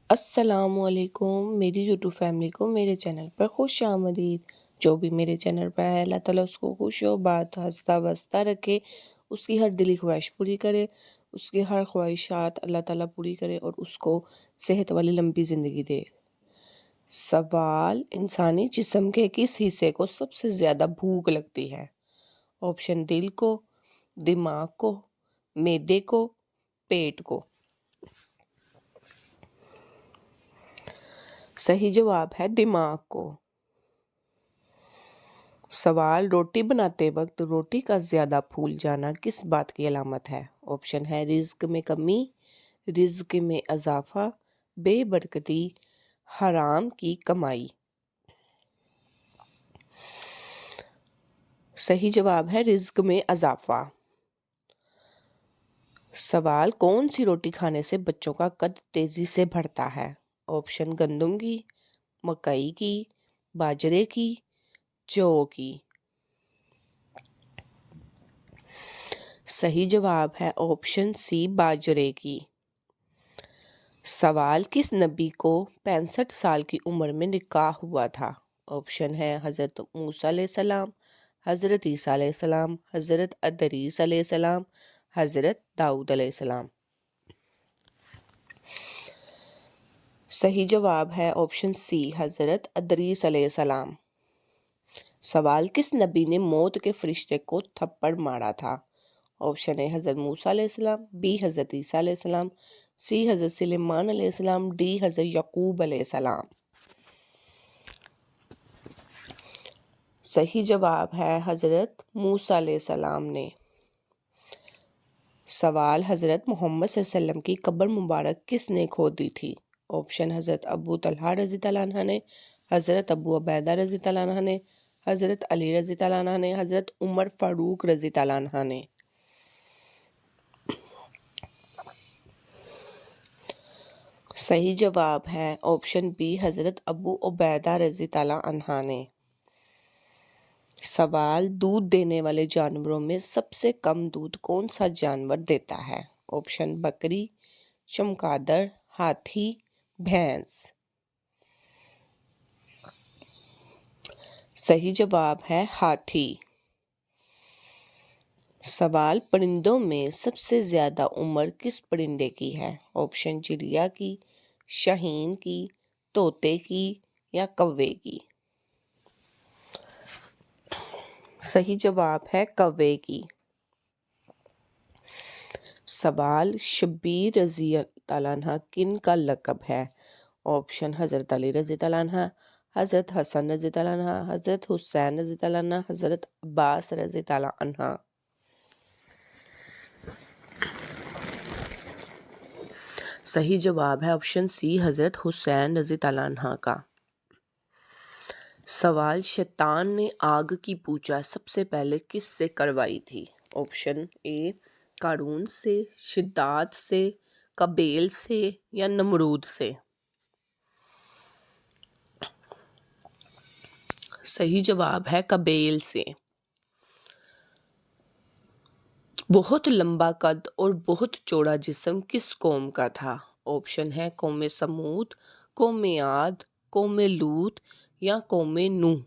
السلام علیکم میری یوٹیوب فیملی کو میرے چینل پر خوش آمدید۔ جو بھی میرے چینل پر ہے اللہ تعالیٰ اس کو خوش و بات ہنستا وستا رکھے، اس کی ہر دلی خواہش پوری کرے، اس کی ہر خواہشات اللہ تعالیٰ پوری کرے اور اس کو صحت والی لمبی زندگی دے۔ سوال: انسانی جسم کے کس حصے کو سب سے زیادہ بھوک لگتی ہے؟ آپشن: دل کو، دماغ کو، معدے کو، پیٹ کو۔ صحیح جواب ہے دماغ کو۔ سوال: روٹی بناتے وقت روٹی کا زیادہ پھول جانا کس بات کی علامت ہے؟ آپشن ہے رزق میں کمی، رزق میں اضافہ، بے برکتی، حرام کی کمائی۔ صحیح جواب ہے رزق میں اضافہ۔ سوال: کون سی روٹی کھانے سے بچوں کا قد تیزی سے بڑھتا ہے؟ آپشن: گندم کی، مکئی کی، باجرے کی، جو کی۔ صحیح جواب ہے آپشن سی، باجرے کی۔ سوال: کس نبی کو 65 سال کی عمر میں نکاح ہوا تھا؟ آپشن ہے حضرت موسیٰ علیہ السلام، حضرت عیسیٰ علیہ السلام، حضرت ادریس علیہ السلام، حضرت داؤد علیہ السلام۔ صحیح جواب ہے آپشن سی، حضرت ادریس علیہ السلام۔ سوال: کس نبی نے موت کے فرشتے کو تھپڑ مارا تھا؟ آپشن ہے حضرت موسیٰ علیہ السلام، بی حضرت عیسیٰ علیہ السلام، سی حضرت سلیمان علیہ السلام، ڈی حضرت یعقوب علیہ السلام۔ صحیح جواب ہے حضرت موسیٰ علیہ السلام نے۔ سوال: حضرت محمد صلی اللہ علیہ وسلم کی قبر مبارک کس نے کھودی تھی؟ آپشن: حضرت ابو طلحہ رضی اللہ عنہ نے، حضرت ابو عبیدہ رضی اللہ عنہ نے، حضرت علی رضی اللہ عنہ نے، حضرت عمر فاروق رضی اللہ عنہ نے۔ صحیح جواب ہے آپشن بی، حضرت ابو عبیدہ رضی اللہ عنہ نے۔ سوال: دودھ دینے والے جانوروں میں سب سے کم دودھ کون سا جانور دیتا ہے؟ آپشن: بکری، چمگادڑ، ہاتھی، بھینس۔ صحیح جواب ہے ہاتھی۔ سوال: پرندوں میں سب سے زیادہ عمر کس پرندے کی ہے؟ آپشن: چڑیا کی، شاہین کی، طوطے کی یا کوے کی۔ صحیح جواب ہے کوے کی۔ سوال: شبیر رضی اللہ عنہ کن کا لقب ہے؟ آپشن: حضرت علی رضی اللہ عنہ، حضرت حسن رضی اللہ عنہ، حضرت حسین رضی اللہ عنہ، حضرت عباس رضی اللہ عنہ۔ صحیح جواب ہے آپشن سی، حضرت حسین رضی اللہ عنہ کا۔ سوال: شیطان نے آگ کی پوجا سب سے پہلے کس سے کروائی تھی؟ آپشن اے قارون سے، شداد سے، قابیل سے یا نمرود سے۔ صحیح جواب ہے قابیل سے۔ بہت لمبا قد اور بہت چوڑا جسم کس قوم کا تھا؟ آپشن ہے قوم سمود، قوم عاد، قوم لوط یا قوم نوح۔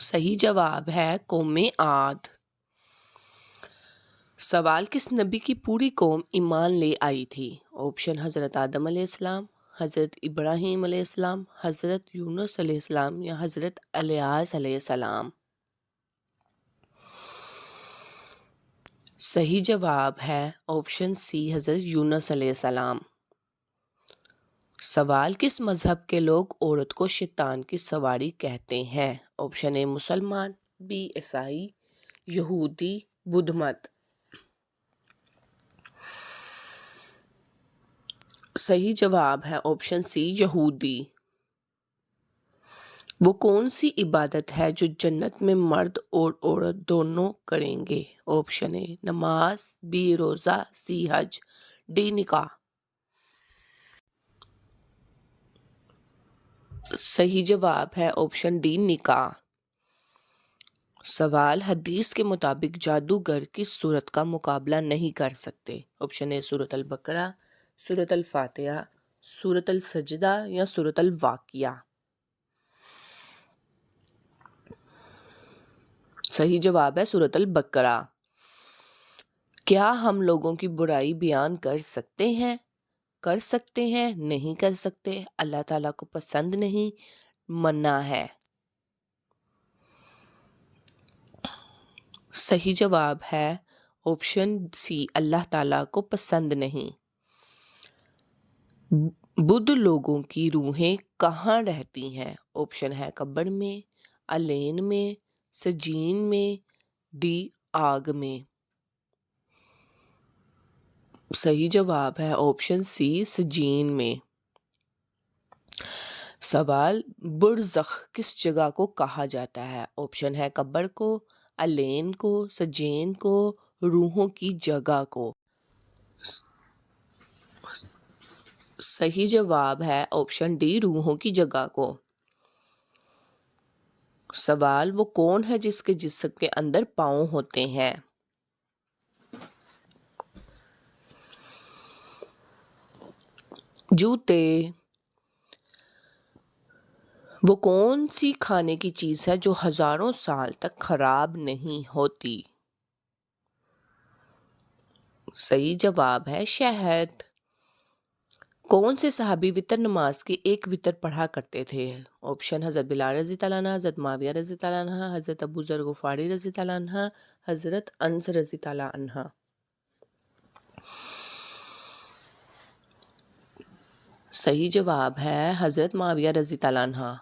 صحیح جواب ہے قوم عاد۔ سوال: کس نبی کی پوری قوم ایمان لے آئی تھی؟ آپشن: حضرت آدم علیہ السلام، حضرت ابراہیم علیہ السلام، حضرت یونس علیہ السلام یا حضرت الیاس علیہ السلام۔ صحیح جواب ہے آپشن سی، حضرت یونس علیہ السلام۔ سوال: کس مذہب کے لوگ عورت کو شیطان کی سواری کہتے ہیں؟ آپشن اے مسلمان، بی عیسائی، یہودی، بدھ مت۔ صحیح جواب ہے آپشن سی، یہودی۔ وہ کون سی عبادت ہے جو جنت میں مرد اور عورت دونوں کریں گے؟ آپشن اے نماز، بی روزہ، سی حج، ڈی نکاح۔ صحیح جواب ہے آپشن ڈی نکاح۔ سوال: حدیث کے مطابق جادوگر کس سورت کا مقابلہ نہیں کر سکتے؟ آپشن اے سورۃ البقرہ، سورۃ الفاتحہ، سورۃ السجدہ یا سورۃ الواقعہ؟ صحیح جواب ہے سورۃ البقرہ۔ کیا ہم لوگوں کی برائی بیان کر سکتے ہیں؟ کر سکتے ہیں، نہیں کر سکتے، اللہ تعالیٰ کو پسند نہیں، منع ہے۔ صحیح جواب ہے آپشن سی، اللہ تعالیٰ کو پسند نہیں۔ بدھ لوگوں کی روحیں کہاں رہتی ہیں؟ آپشن ہے قبر میں، علین میں، سجین میں، ڈی آگ میں۔ صحیح جواب ہے آپشن سی، سجین میں۔ سوال، برزخ کس جگہ کو کہا جاتا ہے؟ آپشن ہے قبر کو، علین کو، سجین کو، روحوں کی جگہ کو۔ صحیح جواب ہے آپشن ڈی، روحوں کی جگہ کو۔ سوال، وہ کون ہے جس کے جسم کے اندر پاؤں ہوتے ہیں؟ جوتے۔ وہ کون سی کھانے کی چیز ہے جو ہزاروں سال تک خراب نہیں ہوتی؟ صحیح جواب ہے شہد۔ کون سے صحابی وتر نماز کی ایک وتر پڑھا کرتے تھے؟ آپشن حضرت بلال رضی اللہ عنہ، حضرت معاویہ رضی اللہ عنہ، حضرت ابو ذر غفاری رضی اللہ عنہ، حضرت انس رضی اللہ عنہ۔ صحیح جواب ہے حضرت معاویہ رضی اللہ عنہ۔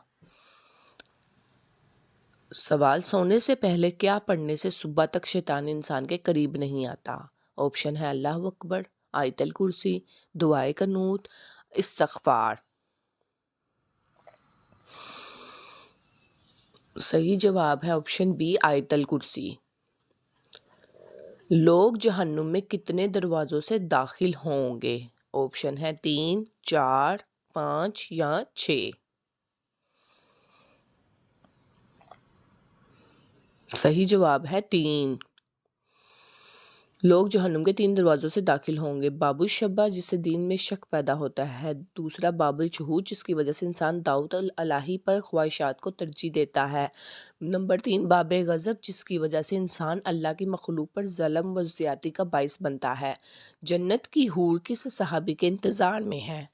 سوال، سونے سے پہلے کیا پڑھنے سے صبح تک شیطان انسان کے قریب نہیں آتا؟ آپشن ہے اللہ اکبر، آیت الکرسی، دعائے قنوت، استغفار۔ صحیح جواب ہے آپشن بی، آیت الکرسی۔ لوگ جہنم میں کتنے دروازوں سے داخل ہوں گے؟ آپشن ہے 3، 4، 5 یا 6۔ صحیح جواب ہے 3۔ لوگ جہنم کے 3 دروازوں سے داخل ہوں گے۔ باب الشبہ، جس سے دین میں شک پیدا ہوتا ہے۔ دوسرا باب الشہود، جس کی وجہ سے انسان دعوت الہی پر خواہشات کو ترجیح دیتا ہے۔ نمبر 3 باب غضب، جس کی وجہ سے انسان اللہ کی مخلوق پر ظلم و زیادتی کا باعث بنتا ہے۔ جنت کی حور کس صحابی کے انتظار میں ہے؟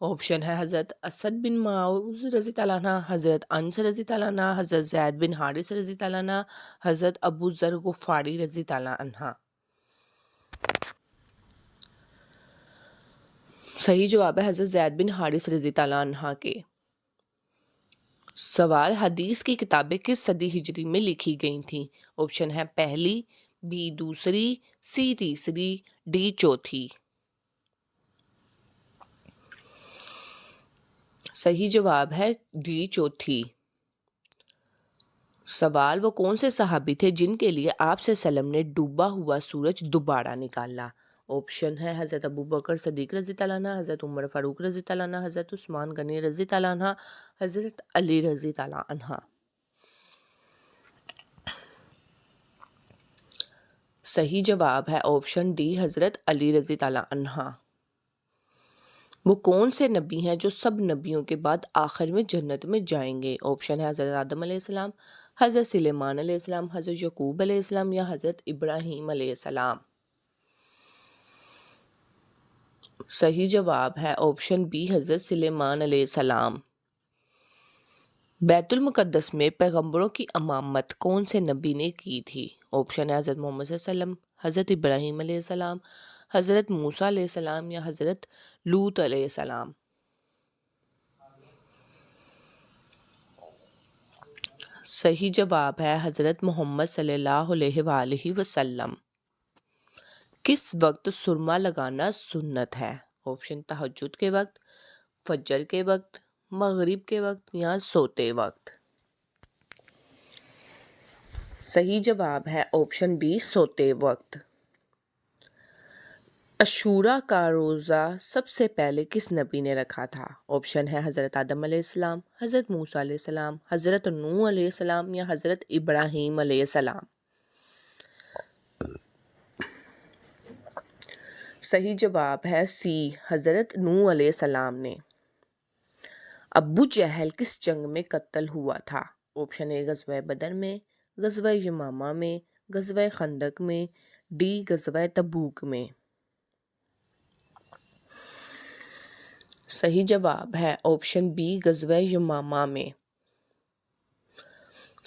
آپشن ہے حضرت اسد بن معاذ رضی اللہ عنہ، حضرت انس رضی اللہ عنہ، حضرت زید بن حارث رضی اللہ عنہ، حضرت ابو ذر غفاری رضی اللہ عنہ۔ صحیح جواب ہے حضرت زید بن حارث رضی اللہ عنہ کے۔ سوال، حدیث کی کتابیں کس صدی ہجری میں لکھی گئی تھیں؟ آپشن ہے پہلی، بی دوسری، سی تیسری، ڈی چوتھی۔ صحیح جواب ہے ڈی چوتھی۔ سوال، وہ کون سے صحابی تھے جن کے لیے آپ صلی اللہ علیہ وسلم نے ڈوبا ہوا سورج دوبارہ نکالا؟ آپشن ہے حضرت ابو بکر صدیق رضی اللہ عنہ، حضرت عمر فاروق رضی اللہ عنہ، حضرت عثمان غنی رضی اللہ عنہ، حضرت علی رضی اللہ عنہ۔ صحیح جواب ہے آپشن ڈی، حضرت علی رضی اللہ عنہ۔ وہ کون سے نبی ہیں جو سب نبیوں کے بعد آخر میں جنت میں جائیں گے؟ آپشن ہے حضرت آدم علیہ السلام، حضرت سلیمان علیہ السلام، حضرت یعقوب علیہ السلام یا حضرت ابراہیم علیہ السلام۔ صحیح جواب ہے آپشن بی، حضرت سلیمان علیہ السلام۔ بیت المقدس میں پیغمبروں کی امامت کون سے نبی نے کی تھی؟ آپشن ہے حضرت محمد صلی اللہ علیہ وسلم، حضرت ابراہیم علیہ السلام، حضرت موسیٰ علیہ السلام یا حضرت لوط علیہ السلام۔ صحیح جواب ہے حضرت محمد صلی اللہ علیہ وآلہ وسلم۔ کس وقت سرما لگانا سنت ہے؟ آپشن تہجد کے وقت، فجر کے وقت، مغرب کے وقت یا سوتے وقت۔ صحیح جواب ہے آپشن بی، سوتے وقت۔ عاشوراء کا روزہ سب سے پہلے کس نبی نے رکھا تھا؟ آپشن ہے حضرت آدم علیہ السلام، حضرت موسیٰ علیہ السلام، حضرت نوح علیہ السلام یا حضرت ابراہیم علیہ السلام۔ صحیح جواب ہے سی، حضرت نوح علیہ السلام نے۔ ابو جہل کس جنگ میں قتل ہوا تھا؟ آپشن اے غزوہ بدر میں، غزوہ یمامہ میں، غزوہ خندق میں، ڈی غزوہ تبوک میں۔ صحیح جواب ہے آپشن بی، غزوہ یمامہ میں۔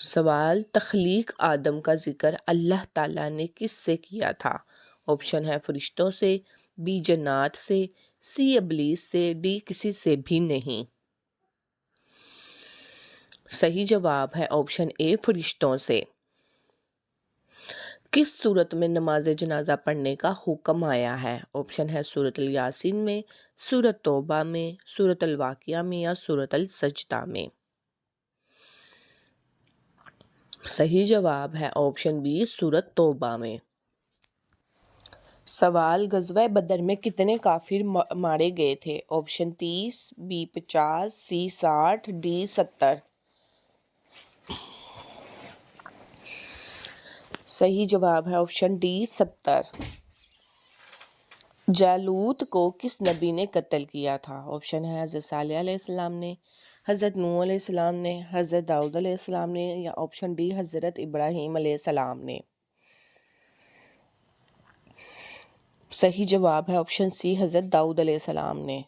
سوال، تخلیق آدم کا ذکر اللہ تعالیٰ نے کس سے کیا تھا؟ آپشن ہے فرشتوں سے، بی جنات سے، سی ابلیس سے، ڈی کسی سے بھی نہیں۔ صحیح جواب ہے آپشن اے، فرشتوں سے۔ کس صورت میں نماز جنازہ پڑھنے کا حکم آیا ہے؟ آپشن ہے سورۃ الیاسین میں، سورۃ توبہ میں، سورۃ الواقعہ میں یا سورۃ السجدہ میں۔ صحیح جواب ہے آپشن بی، سورۃ توبہ میں۔ سوال، غزوہ بدر میں کتنے کافر مارے گئے تھے؟ Option 30، B 50، C 60، D 70۔ صحیح جواب ہے آپشن ڈی، 70۔ جالوت کو کس نبی نے قتل کیا تھا؟ آپشن ہے حضرت صالح علیہ السلام نے، حضرت نوح علیہ السلام نے، حضرت داؤد علیہ السلام نے یا آپشن ڈی حضرت ابراہیم علیہ السلام نے۔ صحیح جواب ہے آپشن سی، حضرت داؤد علیہ السلام نے۔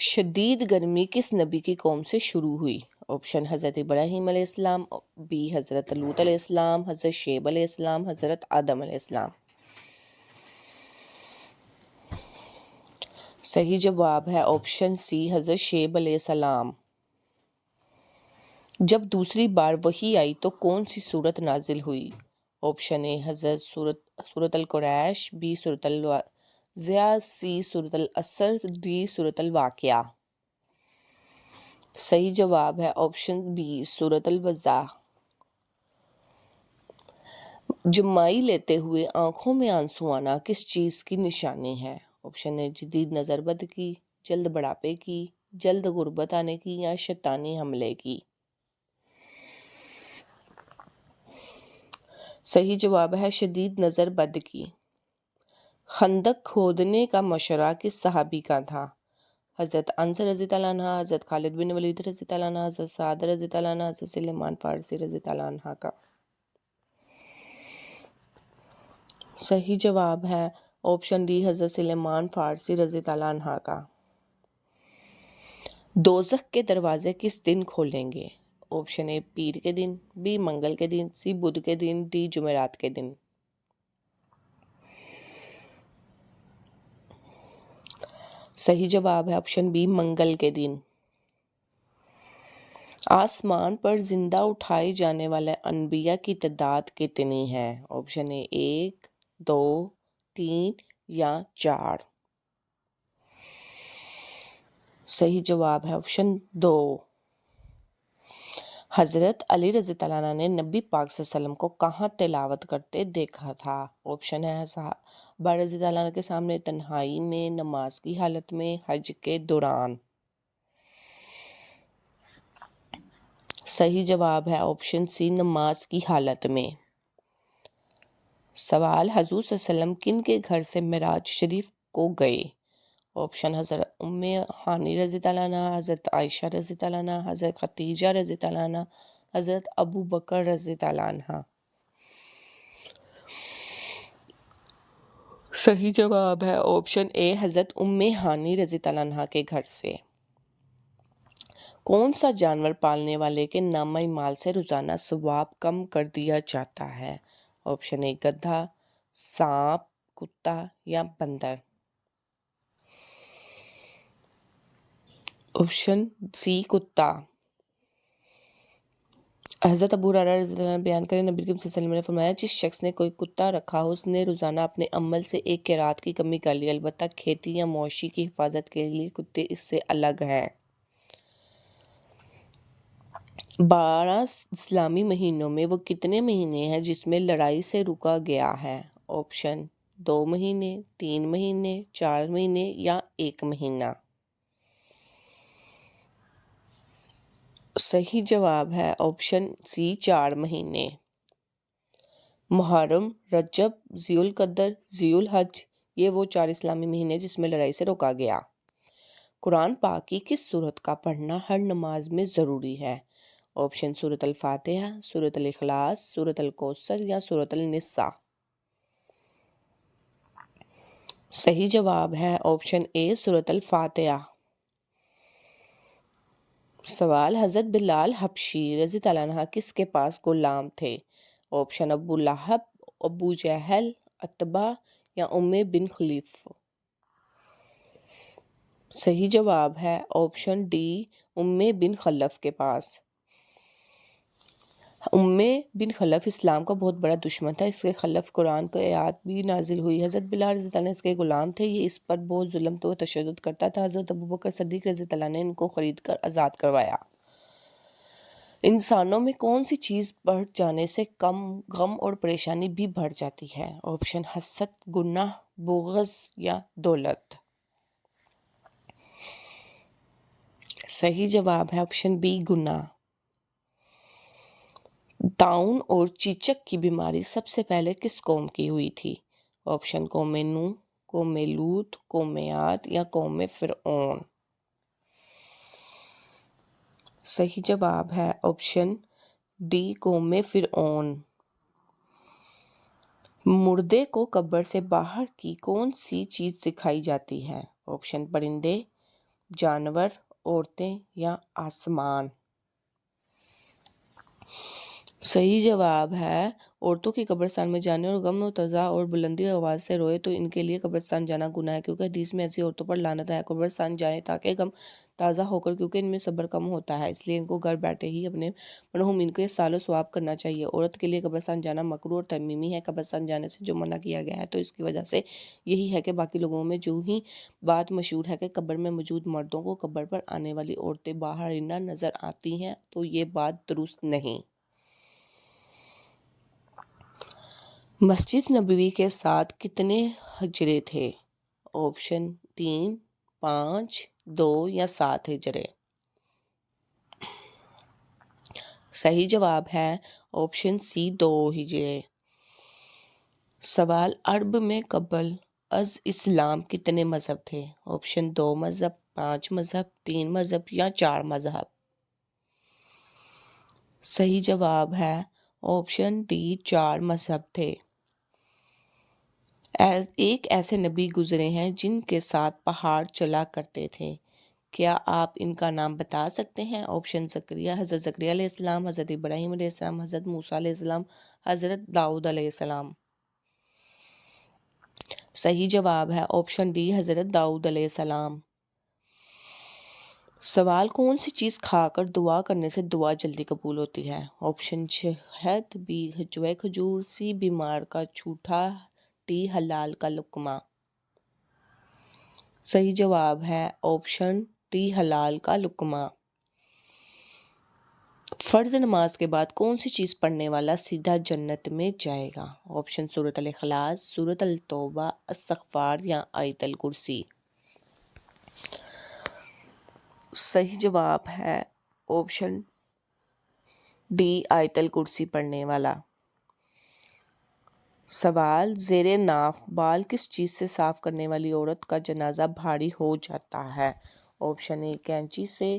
شدید گرمی کس نبی کی قوم سے شروع ہوئی؟ آپشن حضرت ابراہیم علیہ السلام، بی حضرت لوط علیہ السلام، حضرت شعیب علیہ السلام، حضرت آدم علیہ السلام۔ صحیح جواب ہے آپشن سی، حضرت شعیب علیہ السلام۔ جب دوسری بار وحی آئی تو کون سی سورت نازل ہوئی؟ آپشن اے حضرت سورۃ القریش، بی سورۃ الواضح، سی سورۃ الاسر، ڈی سورۃ الواقعہ۔ صحیح جواب ہے آپشن بی، سورۃ الوضح۔ جمائی لیتے ہوئے آنکھوں میں آنسو آنا کس چیز کی نشانی ہے؟ آپشن اے جدید نظر بد کی، جلد بڑھاپے کی، جلد غربت آنے کی یا شیطانی حملے کی۔ صحیح جواب ہے شدید نظر بد کی۔ خندق کھودنے کا مشورہ کس صحابی کا تھا؟ حضرت انس رضی اللہ عنہ، حضرت خالد بن ولید رضی اللہ عنہ، حضرت سعد رضی اللہ عنہ، حضرت سلیمان فارسی رضی اللہ عنہ کا۔ صحیح جواب ہے آپشن ڈی، حضرت سلیمان فارسی رضی اللہ عنہ کا۔ دوزخ کے دروازے کس دن کھولیں گے؟ آپشن اے پیر کے دن، بی منگل کے دن، سی بدھ کے دن، ڈی جمعرات کے دن۔ صحیح جواب ہے آپشن بی، منگل کے دن۔ آسمان پر زندہ اٹھائے جانے والے انبیاء کی تعداد کتنی ہے؟ آپشن اے 1، 2، 3 یا 4۔ صحیح جواب ہے آپشن 2۔ حضرت علی رضی اللہ عنہ نے نبی پاک صلی اللہ علیہ وسلم کو کہاں تلاوت کرتے دیکھا تھا؟ آپشن ہے صحابہ رضی اللہ عنہ کے سامنے، تنہائی میں، نماز کی حالت میں، حج کے دوران۔ صحیح جواب ہے آپشن سی، نماز کی حالت میں۔ سوال، حضور صلی اللہ علیہ وسلم کن کے گھر سے معراج شریف کو گئے؟ آپشن حضرت ام ہانی رضی اللہ عنہ، حضرت عائشہ رضی اللہ عنہ، حضرت خدیجہ رضی اللہ عنہ، حضرت ابو بکر رضی اللہ عنہ۔ صحیح جواب ہے آپشن اے، حضرت ام ہانی رضی اللہ عنہ کے گھر سے۔ کون سا جانور پالنے والے کے نامہ مال سے روزانہ ثواب کم کر دیا جاتا ہے؟ آپشن اے گدھا، سانپ، کتا یا بندر۔ آپشن سی، کتا۔ حضرت ابو ہریرہ رضی اللہ عنہ بیان کریں، نبی کریم صلی اللہ علیہ وسلم نے فرمایا، جس شخص نے کوئی کتا رکھا ہو اس نے روزانہ اپنے عمل سے ایک قرات کی کمی کر لی، البتہ کھیتی یا مویشی کی حفاظت کے لیے کتے اس سے الگ ہیں۔ 12 اسلامی مہینوں میں وہ کتنے مہینے ہیں جس میں لڑائی سے روکا گیا ہے؟ آپشن 2 مہینے، 3 مہینے، 4 مہینے یا 1 مہینہ۔ صحیح جواب ہے آپشن سی، 4 مہینے۔ محرم، رجب، ذی القعدہ، ذی الحج یہ وہ 4 اسلامی مہینے جس میں لڑائی سے روکا گیا۔ قرآن پاک کی کس سورت کا پڑھنا ہر نماز میں ضروری ہے؟ آپشن سورۃ الفاتحہ، سورۃ الاخلاص، سورۃ الکوثر یا سورۃ النساء۔ صحیح جواب ہے آپشن اے سورۃ الفاتحہ۔ سوال، حضرت بلال حبشی رضی اللہ عنہ کس کے پاس غلام تھے؟ آپشن ابو لہب، ابو جہل، عتبہ یا امی بن خلف۔ صحیح جواب ہے آپشن ڈی امی بن خلف کے پاس۔ امی بن خلف اسلام کا بہت بڑا دشمن تھا، اس کے خلاف قرآن کی آیات بھی نازل ہوئی۔ حضرت بلال رضی اللہ عنہ اس کے غلام تھے، یہ اس پر بہت ظلم و تشدد کرتا تھا۔ حضرت ابوبکر صدیق رضی اللہ عنہ نے ان کو خرید کر آزاد کروایا۔ انسانوں میں کون سی چیز بڑھ جانے سے غم اور پریشانی بھی بڑھ جاتی ہے؟ آپشن حسد، گناہ، بغض یا دولت۔ صحیح جواب ہے آپشن بی گناہ۔ طاعون اور چیچک کی بیماری سب سے پہلے کس قوم کی ہوئی تھی؟ آپشن قوم نوح، قوم لوط، قوم عاد یا قوم فرعون۔ صحیح جواب ہے آپشن ڈی قوم فرعون۔ مردے کو قبر سے باہر کی کون سی چیز دکھائی جاتی ہے؟ آپشن پرندے، جانور، عورتیں یا آسمان۔ صحیح جواب ہے عورتوں کی قبرستان میں جانے اور غم و تضا اور بلندی آواز سے روئے تو ان کے لیے قبرستان جانا گناہ ہے، کیونکہ حدیث میں ایسی عورتوں پر لعنت ہے۔ قبرستان جائیں تاکہ غم تازہ ہو کر، کیونکہ ان میں صبر کم ہوتا ہے، اس لیے ان کو گھر بیٹھے ہی اپنے مرحومین کو سال و ثواب کرنا چاہیے۔ عورت کے لیے قبرستان جانا مکروہ اور تحریمی ہے۔ قبرستان جانے سے جو منع کیا گیا ہے تو اس کی وجہ سے یہی ہے کہ باقی لوگوں میں جو ہی بات مشہور ہے کہ قبر میں موجود مردوں کو قبر پر آنے والی عورتیں باہر نہ نظر آتی ہیں، تو یہ بات درست نہیں۔ مسجد نبوی کے ساتھ کتنے حجرے تھے؟ آپشن 3، 5، 2 یا 7 حجرے۔ صحیح جواب ہے آپشن سی 2 حجرے۔ سوال، عرب میں قبل از اسلام کتنے مذہب تھے؟ آپشن 2 مذہب، 5 مذہب، 3 مذہب یا 4 مذہب۔ صحیح جواب ہے آپشن ڈی 4 مذہب تھے۔ ایک ایسے نبی گزرے ہیں جن کے ساتھ پہاڑ چلا کرتے تھے، کیا آپ ان کا نام بتا سکتے ہیں؟ آپشن زکریا، حضرت زکریا علیہ السلام، حضرت ابراہیم علیہ السلام، حضرت موسیٰ علیہ السلام، حضرت داؤد علیہ السلام۔ صحیح جواب ہے آپشن ڈی حضرت داؤد علیہ السلام۔ سوال، کون سی چیز کھا کر دعا کرنے سے دعا جلدی قبول ہوتی ہے؟ آپشن شہد، بی جوے کھجور، سی بیمار کا جھوٹا، ڈی حلال کا لقمہ۔ صحیح جواب ہے آپشن ڈی حلال کا لقمہ۔ فرض نماز کے بعد کون سی چیز پڑھنے والا سیدھا جنت میں جائے گا؟ آپشن سورۃ الاخلاص، سورۃ التوبہ، استغفار یا آیت الکرسی۔ صحیح جواب ہے آپشن ڈی آیت الکرسی پڑھنے والا۔ سوال، زیر ناف بال کس چیز سے صاف کرنے والی عورت کا جنازہ بھاری ہو جاتا ہے؟ آپشن اے کینچی سے،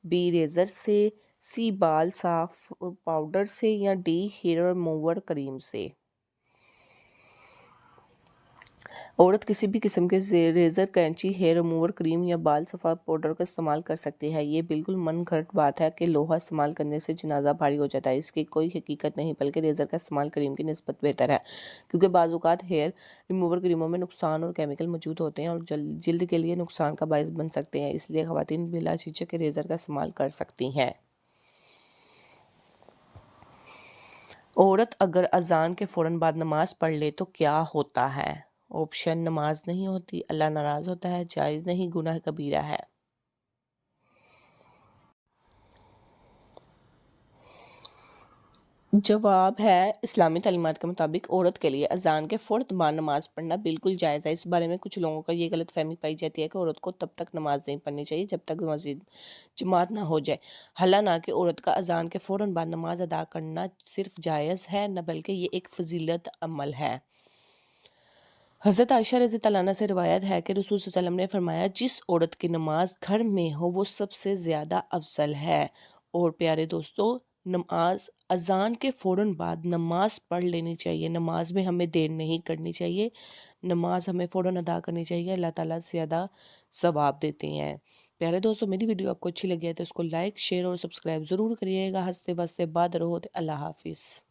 بی ریزر سے، سی بال صاف پاؤڈر سے یا ڈی ہیئر ریموور کریم سے۔ عورت کسی بھی قسم کے ریزر، کینچی، ہیئر ریموور کریم یا بال صفا پاؤڈر کا استعمال کر سکتی ہے۔ یہ بالکل من گھڑت بات ہے کہ لوہا استعمال کرنے سے جنازہ بھاری ہو جاتا ہے، اس کی کوئی حقیقت نہیں، بلکہ ریزر کا استعمال کریم کی نسبت بہتر ہے، کیونکہ بعض اوقات ہیئر ریموور کریموں میں نقصان اور کیمیکل موجود ہوتے ہیں اور جلد کے لیے نقصان کا باعث بن سکتے ہیں، اس لیے خواتین بلا جھجک ریزر کا استعمال کر سکتی ہیں۔ عورت اگر اذان کے فوراً بعد نماز پڑھ لے تو کیا ہوتا ہے؟ آپشن نماز نہیں ہوتی، اللہ ناراض ہوتا ہے، جائز نہیں، گناہ کبیرہ ہے۔ جواب ہے اسلامی تعلیمات کے مطابق عورت کے لیے اذان کے فوراً بعد نماز پڑھنا بالکل جائز ہے۔ اس بارے میں کچھ لوگوں کا یہ غلط فہمی پائی جاتی ہے کہ عورت کو تب تک نماز نہیں پڑھنی چاہیے جب تک مسجد جماعت نہ ہو جائے، حالانکہ عورت کا اذان کے فوراً بعد نماز ادا کرنا صرف جائز ہے نہ بلکہ یہ ایک فضیلت عمل ہے۔ حضرت عائشہ رضی اللہ عنہ سے روایت ہے کہ رسول صلی اللہ علیہ وسلم نے فرمایا جس عورت کی نماز گھر میں ہو وہ سب سے زیادہ افضل ہے۔ اور پیارے دوستو، نماز اذان کے فوراً بعد نماز پڑھ لینی چاہیے، نماز میں ہمیں دیر نہیں کرنی چاہیے، نماز ہمیں فوراً ادا کرنی چاہیے، اللہ تعالیٰ زیادہ ثواب دیتے ہیں۔ پیارے دوستو، میری ویڈیو آپ کو اچھی لگی ہے تو اس کو لائک، شیئر اور سبسکرائب ضرور کریے گا۔ ہنستے بستے باد رہو۔ اللہ حافظ۔